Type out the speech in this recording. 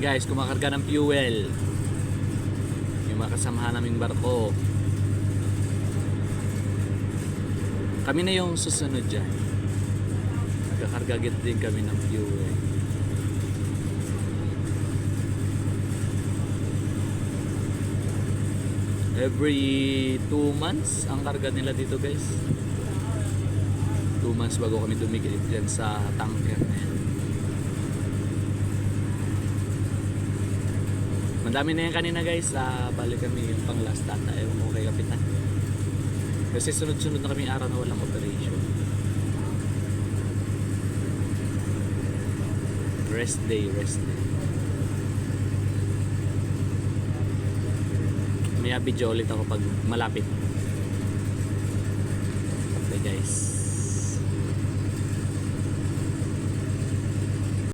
guys, kumakarga ng fuel. Yung mga kasamahan naming barko. Kami na yung susunod dyan. Nagkakarga din kami ng fuel. Every 2 months ang karga nila dito guys. 2 months bago kami dumikit dyan sa tanker na yan. Madami na yan kanina guys. Balik kami yung pang last data. Ewan ko kay Kapitan. Kasi sunod-sunod na kami araw na walang operation. Rest day, rest day. May video ulit ako pag malapit. Okay guys.